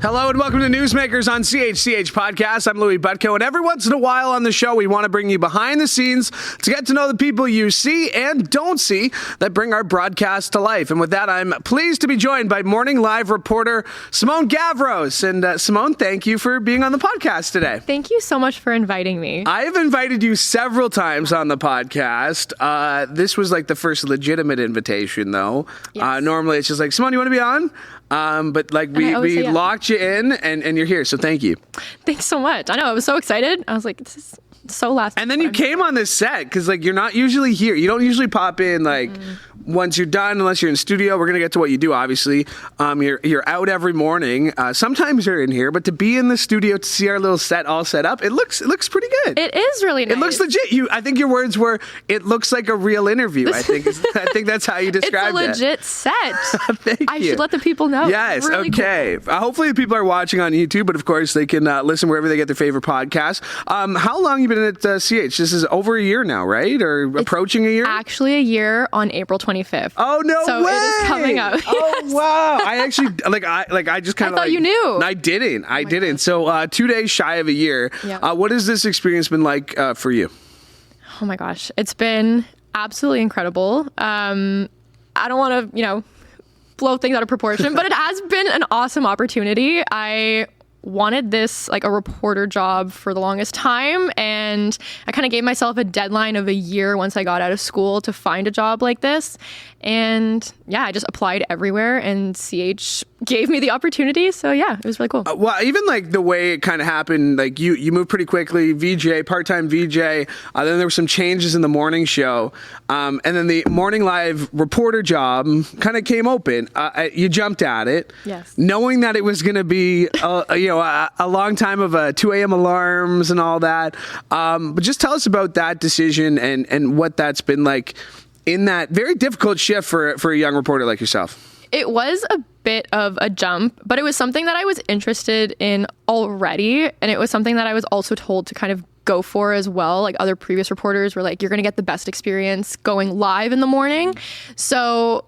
Hello and welcome to Newsmakers on CHCH Podcast. I'm Louis Butko, and every once in a while on the show, we want to bring you behind the scenes to get to know the people you see and don't see that bring our broadcast to life. And with that, I'm pleased to be joined by Morning Live reporter Simone Gavros. And Simone, thank you for being on the podcast today. Thank you so much for inviting me. I have invited you several times on the podcast. This was like the first legitimate invitation, though. Yes. Normally, it's just like, Simone, you want to be on? But like we locked you in and you're here. So thank you. Thanks so much. I know. I was so excited. I was like, this is so last. And then you came on this set because like you're not usually here. You don't usually pop in like once you're done, unless you're in studio. We're going to get to what you do, obviously. You're out every morning. Sometimes you're in here, but to be in the studio to see our little set all set up, it looks pretty good. It is really nice. It looks legit. I think your words were, it looks like a real interview. I think that's how you described it. It's a legit set. Thank you. I should let the people know. Yes. Really okay. Cool. Hopefully the people are watching on YouTube, but of course they can listen wherever they get their favorite podcast. How long have you been at CH? This is over a year now, right? Or approaching a year? Actually, a year on April 25th. Oh no so way! So it is coming up. Oh wow! I actually I just kind of thought you knew. I didn't. I didn't. So 2 days shy of a year. Yeah. What has this experience been like for you? Oh my gosh, it's been absolutely incredible. I don't want to blow things out of proportion, but it has been an awesome opportunity. I wanted this like a reporter job for the longest time, and I kind of gave myself a deadline of a year once I got out of school to find a job like this. And yeah, I just applied everywhere and CH gave me the opportunity. So yeah, it was really cool. Well, even like the way it kind of happened, like you moved pretty quickly, VJ, part-time VJ. Then there were some changes in the morning show. And then the Morning Live reporter job kind of came open. You jumped at it. Yes. Knowing that it was going to be, a long time of 2 a.m. alarms and all that. But just tell us about that decision and what that's been like in that very difficult shift for a young reporter like yourself. It was a bit of a jump, but it was something that I was interested in already. And it was something that I was also told to kind of go for as well. Like other previous reporters were like, you're going to get the best experience going live in the morning. So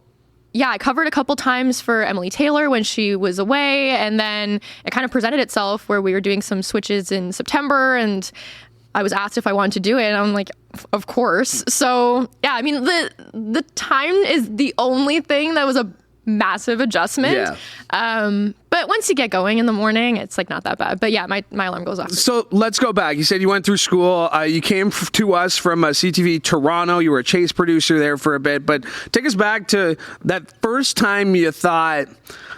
yeah, I covered a couple times for Emily Taylor when she was away. And then it kind of presented itself where we were doing some switches in September, and I was asked if I wanted to do it, and I'm like, of course. So yeah, I mean, the time is the only thing that was a massive adjustment. Yeah. But once you get going in the morning, it's like not that bad. But yeah, my alarm goes off. So let's go back. You said you went through school. You came to us from CTV Toronto. You were a chase producer there for a bit. But take us back to that first time you thought,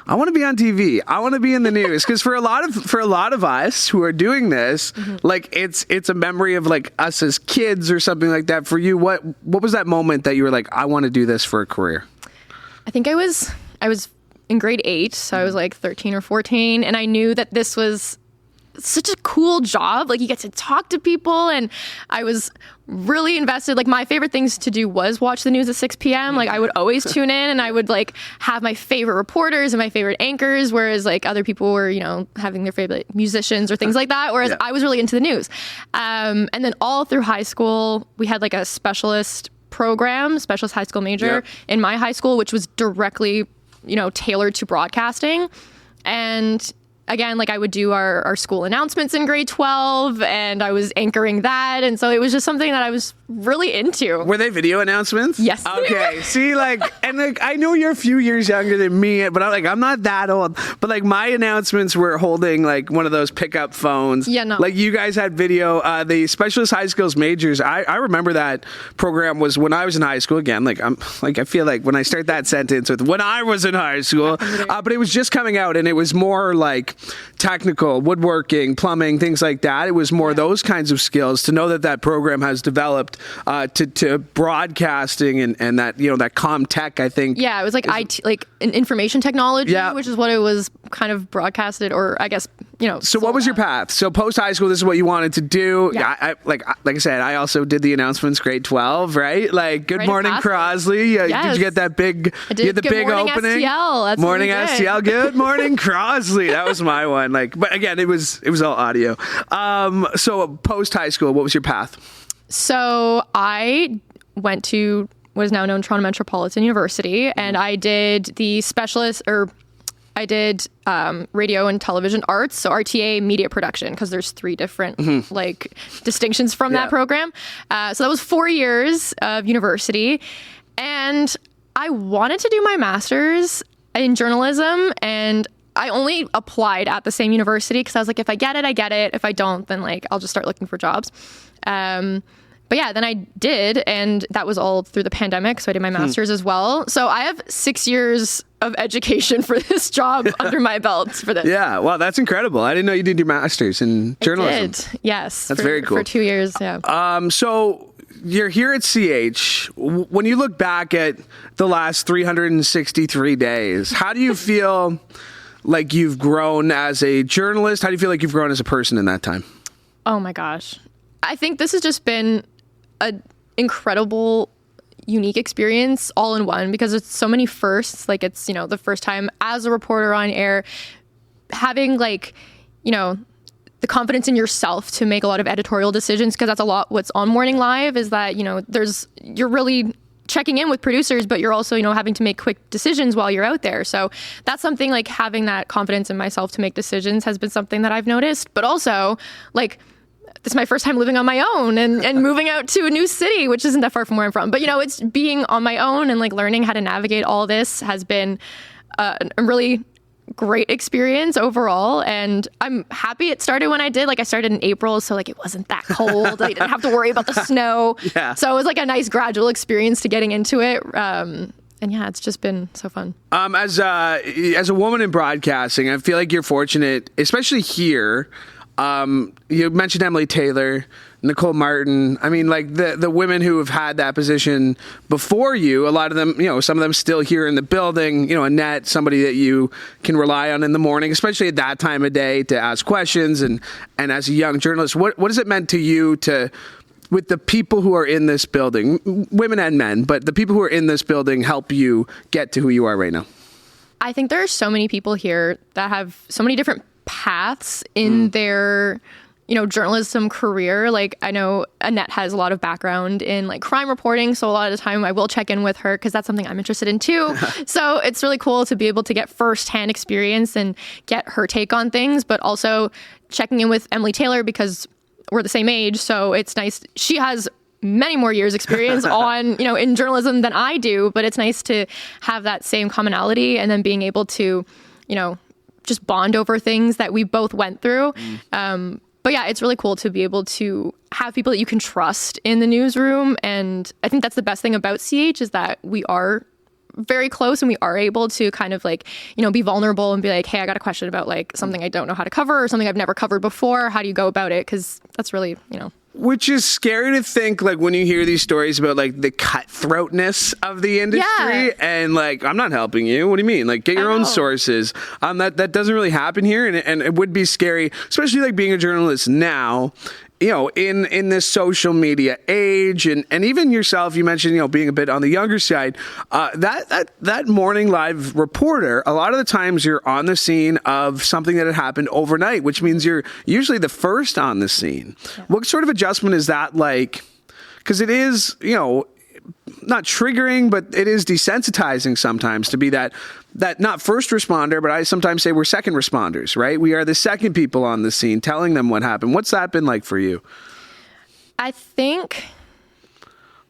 I want to be on TV. I want to be in the news. Because for a lot of us who are doing this, like it's a memory of like us as kids or something like that. For you, what was that moment that you were like, I want to do this for a career? I think I was in grade 8, so I was like 13 or 14, and I knew that this was such a cool job. Like you get to talk to people, and I was really invested. Like my favorite things to do was watch the news at 6 p.m. Like I would always tune in, and I would like have my favorite reporters and my favorite anchors, whereas like other people were, having their favorite musicians or things like that. Whereas I was really into the news. And then all through high school, we had like a specialist program, specialist high school major in my high school, which was directly, tailored to broadcasting. And again, like I would do our school announcements in grade 12, and I was anchoring that. And so it was just something that I was really into. Were they video announcements? Yes. Okay. See, I know you're a few years younger than me, but I'm not that old. But like my announcements were holding like one of those pickup phones. Yeah, no. Like you guys had video. The Specialist High Skills Majors. I remember that program was when I was in high school. Again, I feel like when I start that sentence with when I was in high school, but it was just coming out, and it was more like technical, woodworking, plumbing, things like that. It was more those kinds of skills. To know that program has developed to broadcasting and that that comm tech, I think. Yeah, it was like IT, like information technology, which is what it was kind of broadcasted, or I guess So what was your path? So post high school, this is what you wanted to do. Yeah, like I said, I also did the announcements grade 12, right? Like Good Morning Crosley. Did you get that big? I did. The Good big morning opening. STL. That's Morning STL. Good Morning Crosley. That was my one. But again, it was all audio. So post high school, what was your path? So I went to what is now known Toronto Metropolitan University, and I did the specialist or I did radio and television arts, so RTA media production, because there's 3 different like distinctions from that program. So that was 4 years of university, and I wanted to do my master's in journalism, and I only applied at the same university because I was like, if I get it, I get it. If I don't, then like I'll just start looking for jobs. But yeah, then I did, and that was all through the pandemic, so I did my master's as well. So I have 6 years of education for this job under my belt for this. Yeah, wow, that's incredible. I didn't know you did your master's in journalism. I did, yes. That's very cool. For 2 years, yeah. So you're here at CH. When you look back at the last 363 days, how do you feel like you've grown as a journalist? How do you feel like you've grown as a person in that time? Oh my gosh. I think this has just been an incredible, unique experience all in one, because it's so many firsts. Like, it's, the first time as a reporter on air, having like, the confidence in yourself to make a lot of editorial decisions, because that's a lot what's on Morning Live, is that, you're really checking in with producers, but you're also, having to make quick decisions while you're out there. So that's something, like, having that confidence in myself to make decisions has been something that I've noticed. But also, like, this is my first time living on my own and moving out to a new city, which isn't that far from where I'm from. But, it's being on my own and like learning how to navigate all this has been a really great experience overall. And I'm happy it started when I did. Like, I started in April, so like it wasn't that cold. I didn't have to worry about the snow. Yeah. So it was like a nice gradual experience to getting into it. And yeah, it's just been so fun. As a woman in broadcasting, I feel like you're fortunate, especially here. You mentioned Emily Taylor, Nicole Martin. I mean, like the women who have had that position before you, a lot of them, some of them still here in the building, Annette, somebody that you can rely on in the morning, especially at that time of day, to ask questions. And as a young journalist, what has it meant to you with the people who are in this building, women and men, but the people who are in this building help you get to who you are right now? I think there are so many people here that have so many different paths in their journalism career. Like, I know Annette has a lot of background in like crime reporting, so a lot of the time I will check in with her because that's something I'm interested in too. So it's really cool to be able to get firsthand experience and get her take on things, but also checking in with Emily Taylor because we're the same age, so it's nice. She has many more years experience on, in journalism than I do, but it's nice to have that same commonality and then being able to, just bond over things that we both went through. But yeah, it's really cool to be able to have people that you can trust in the newsroom. And I think that's the best thing about CH, is that we are very close and we are able to kind of like, be vulnerable and be like, hey, I got a question about like something I don't know how to cover or something I've never covered before. How do you go about it? Because that's really, Which is scary to think, like, when you hear these stories about, like, the cutthroatness of the industry, and, like, I'm not helping you. What do you mean? Like, get your own sources. That doesn't really happen here, and it would be scary, especially, like, being a journalist now, in this social media age, and even yourself, you mentioned, being a bit on the younger side, that Morning Live reporter, a lot of the times you're on the scene of something that had happened overnight, which means you're usually the first on the scene. Yeah. What sort of adjustment is that like? Because it is, not triggering, but it is desensitizing sometimes to be that not first responder, but I sometimes say we're second responders, right? We are the second people on the scene telling them what happened. What's that been like for you? I think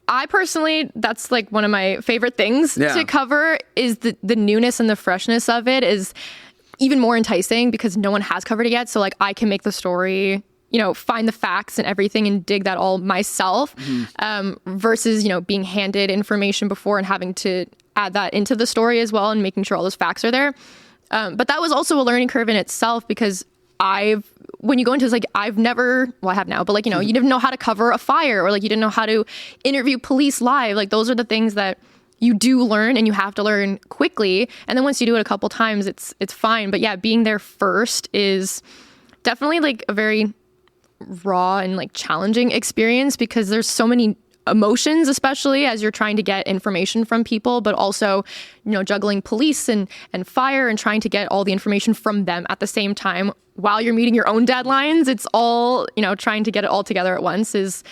I personally, that's like one of my favorite things to cover, is the newness and the freshness of it is even more enticing because no one has covered it yet. So like I can make the story, find the facts and everything and dig that all myself, versus, being handed information before and having to add that into the story as well and making sure all those facts are there. But that was also a learning curve in itself because when you go into this, like, I have now, but like, you didn't know how to cover a fire or like you didn't know how to interview police live. Like those are the things that you do learn and you have to learn quickly. And then once you do it a couple times, it's fine. But yeah, being there first is definitely like a very raw and like challenging experience because there's so many emotions, especially as you're trying to get information from people, but also, juggling police and fire and trying to get all the information from them at the same time while you're meeting your own deadlines. It's all, trying to get it all together at once is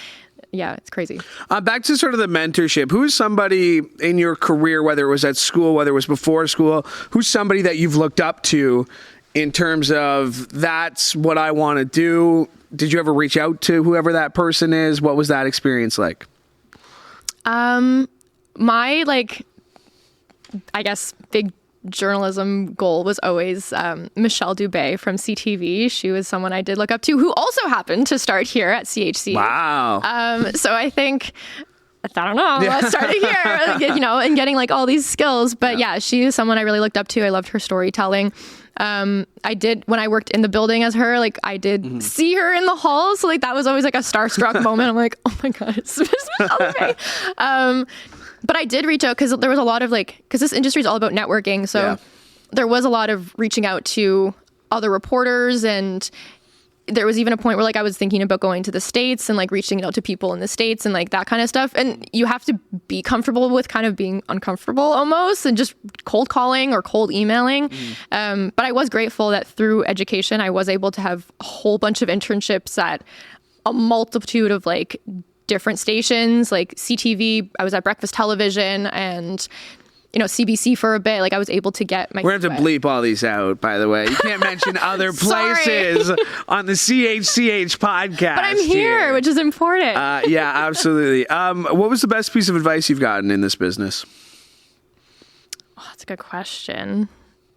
yeah, it's crazy. Back to sort of the mentorship. Who's somebody in your career, whether it was at school, whether it was before school, who's somebody that you've looked up to in terms of that's what I want to do? Did you ever reach out to whoever that person is? What was that experience like? My, like, I guess, big journalism goal was always Michelle Dubé from CTV. She was someone I did look up to, who also happened to start here at CHCH. Wow. So I think, I don't know, I started here, and getting like all these skills. But yeah, she is someone I really looked up to. I loved her storytelling. I did, when I worked in the building as her, like I did see her in the halls. So like that was always like a starstruck moment. I'm like, oh my God, it's Michelle Dubé. But I did reach out because there was a lot of because this industry is all about networking. So there was a lot of reaching out to other reporters, and there was even a point where I was thinking about going to the States and reaching out to people in the States and that kind of stuff. And you have to be comfortable with kind of being uncomfortable almost and just cold calling or cold emailing. But I was grateful that through education, I was able to have a whole bunch of internships at a multitude of different stations, like CTV. I was at Breakfast Television and, CBC for a bit. I was able to get my... We're going to have to bleep all these out, by the way. You can't mention other places on the CHCH podcast. But I'm here, which is important. Yeah, absolutely. What was the best piece of advice you've gotten in this business? Oh, that's a good question.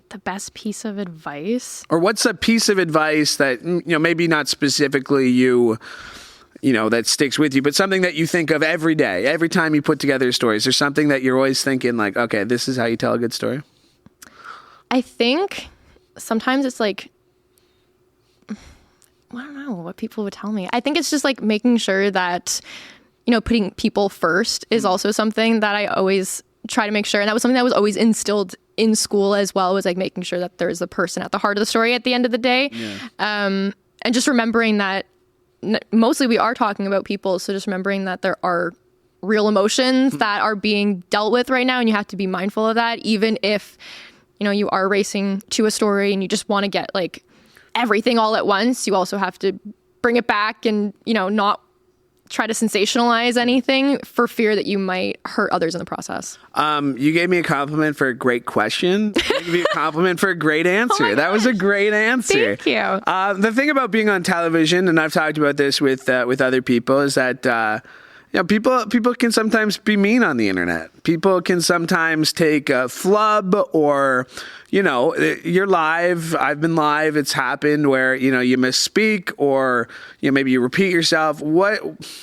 The best piece of advice? Or what's a piece of advice that, maybe not specifically you... that sticks with you, but something that you think of every day, every time you put together stories. There's something that you're always thinking okay, this is how you tell a good story. I think sometimes it's I don't know what people would tell me. I think it's just making sure that, putting people first is also something that I always try to make sure. And that was something that was always instilled in school as well, was making sure that there's a person at the heart of the story at the end of the day. Yeah. And just remembering that mostly we are talking about people, so just remembering that there are real emotions that are being dealt with right now, and you have to be mindful of that, even if you are racing to a story and you just want to get everything all at once. You also have to bring it back and not try to sensationalize anything for fear that you might hurt others in the process. You gave me a compliment for a great question. I gave you a compliment for a great answer. Oh, that was a great answer. Thank you. The thing about being on television, and I've talked about this with other people, is that people can sometimes be mean on the internet. People can sometimes take a flub, or you're live. I've been live. It's happened where you misspeak, or maybe you repeat yourself.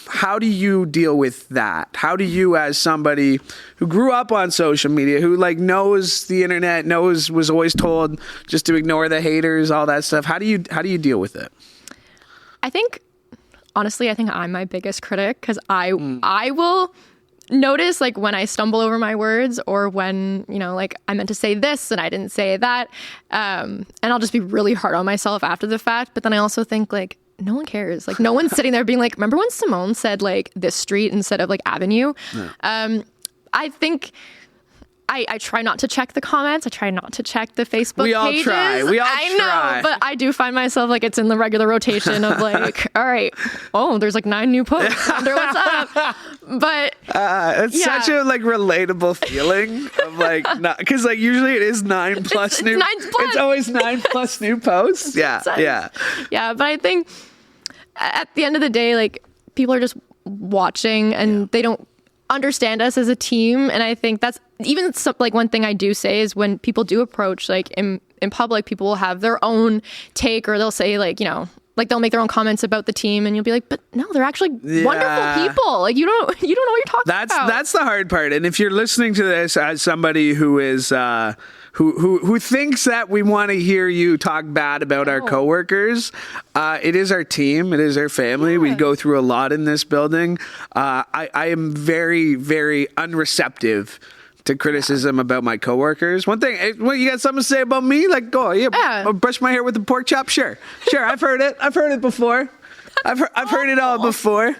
How do you deal with that? How do you, as somebody who grew up on social media, who knows the internet, was always told just to ignore the haters, all that stuff, how do you deal with it? Honestly, I think I'm my biggest critic, because I will notice when I stumble over my words, or when, I meant to say this and I didn't say that. And I'll just be really hard on myself after the fact. But then I also think no one cares. No one's sitting there being remember when Simone said this street instead of Avenue? Yeah. I think I try not to check the comments. I try not to check the Facebook pages. We all try. I know, but I do find myself it's in the regular rotation of all right, there's 9 new posts. I wonder what's up. But it's such a relatable feeling of not, because usually it is 9 plus new. It's always 9 plus new posts. Yeah, yeah. But I think at the end of the day, people are just watching, and they don't understand us as a team. And I think that's even one thing I do say is, when people do approach in public, people will have their own take, or they'll say they'll make their own comments about the team, and you'll be but no, they're actually wonderful people. You don't know what you're talking about. That's the hard part. And if you're listening to this as somebody who is who thinks that we want to hear you talk bad about our coworkers, it is our team. It is our family. Yeah. We go through a lot in this building. I am very, very unreceptive to criticism about my coworkers. One thing, you got something to say about me? Go, I'll brush my hair with a pork chop. Sure, I've heard it. I've heard it before. I've heard it all before.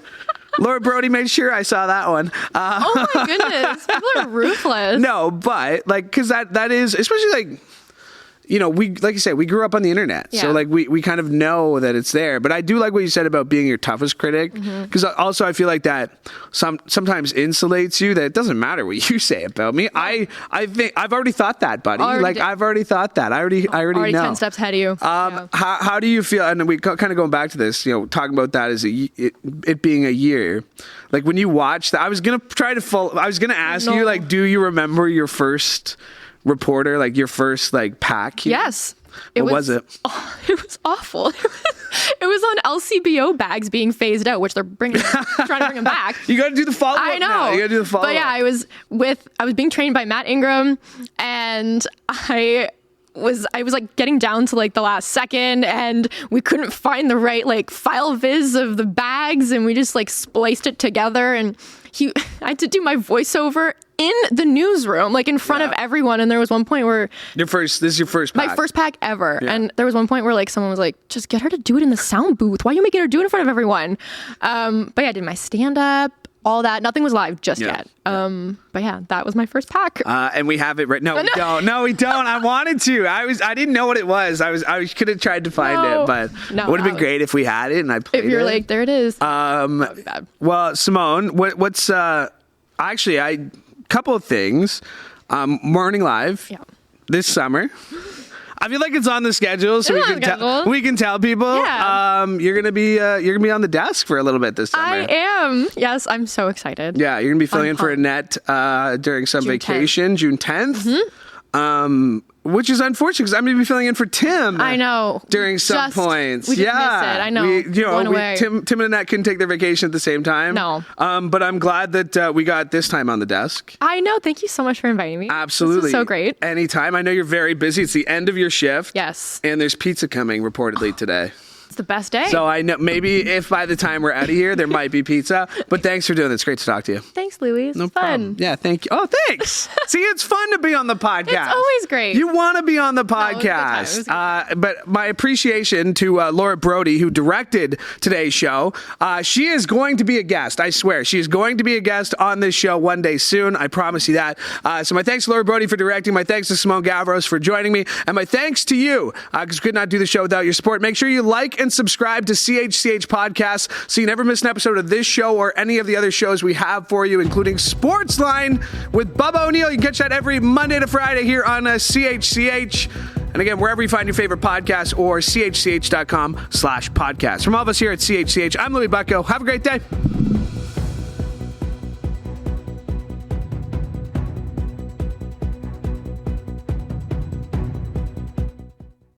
Laura Brody made sure I saw that one. Oh my goodness, people are ruthless. No, but because that is, especially you know, like you said, we grew up on the internet. Yeah. So like we kind of know that it's there. But I do like what you said about being your toughest critic. Because also I feel like that sometimes insulates you, that it doesn't matter what you say about me. I think I've already thought that, buddy. I've already thought that. I already know. 10 steps ahead of you. How do you feel? And we kind of going back to this, you know, talking about that as it being a year. Like when you watch that, I was going to ask you, like, do you remember your first reporter, like your first like pack? Yes. What was it? Oh, it was awful. It was on LCBO bags being phased out, which they're trying to bring them back. You got to do the follow-up. I know. Now. You got to do the follow-up. But yeah, I was being trained by Matt Ingram, and I was like getting down to like the last second, and we couldn't find the right like file viz of the bags, and we just like spliced it together, and I had to do my voiceover in the newsroom, like in front of everyone. And there was one point where this is your first pack. My first pack ever. Yeah. And there was one point where like someone was like, just get her to do it in the sound booth. Why are you making her do it in front of everyone? But yeah, I did my stand up, all that. Nothing was live just yet. But yeah, that was my first pack. And we have it right. No, we don't. No, we don't. I wanted to. I didn't know what it was. I could have tried to find it, but it would have been great if we had it and I played it. If you're like, there it is. That would be bad. Well, Simone, what's actually couple of things. Morning Live this summer. I feel like it's on the schedule, so we can tell people. Yeah. You're gonna be on the desk for a little bit this summer. I am. Yes, I'm so excited. Yeah, you're gonna be filling in for Annette during some vacation, June 10th. Which is unfortunate because I'm going to be filling in for Tim. I know. During some points. We just missed it. I know. Tim and Annette couldn't take their vacation at the same time. No. But I'm glad that we got this time on the desk. I know. Thank you so much for inviting me. Absolutely. This is so great. Anytime. I know you're very busy. It's the end of your shift. Yes. And there's pizza coming reportedly today. It's the best day. So I know maybe if by the time we're out of here, there might be pizza. But thanks for doing this. Great to talk to you. Thanks, Louis. It's no fun. Problem. Yeah, thank you. Oh, thanks. See, it's fun to be on the podcast. It's always great. You want to be on the podcast. But my appreciation to Laura Brody, who directed today's show. She is going to be a guest. I swear. She is going to be a guest on this show one day soon. I promise you that. So my thanks to Laura Brody for directing. My thanks to Simone Gavros for joining me. And my thanks to you, because we could not do the show without your support. Make sure you like and subscribe to CHCH Podcasts so you never miss an episode of this show or any of the other shows we have for you, including Sportsline with Bubba O'Neill. You can catch that every Monday to Friday here on CHCH. And again, wherever you find your favorite podcast or chch.com/podcast. From all of us here at CHCH, I'm Louis Bucko. Have a great day.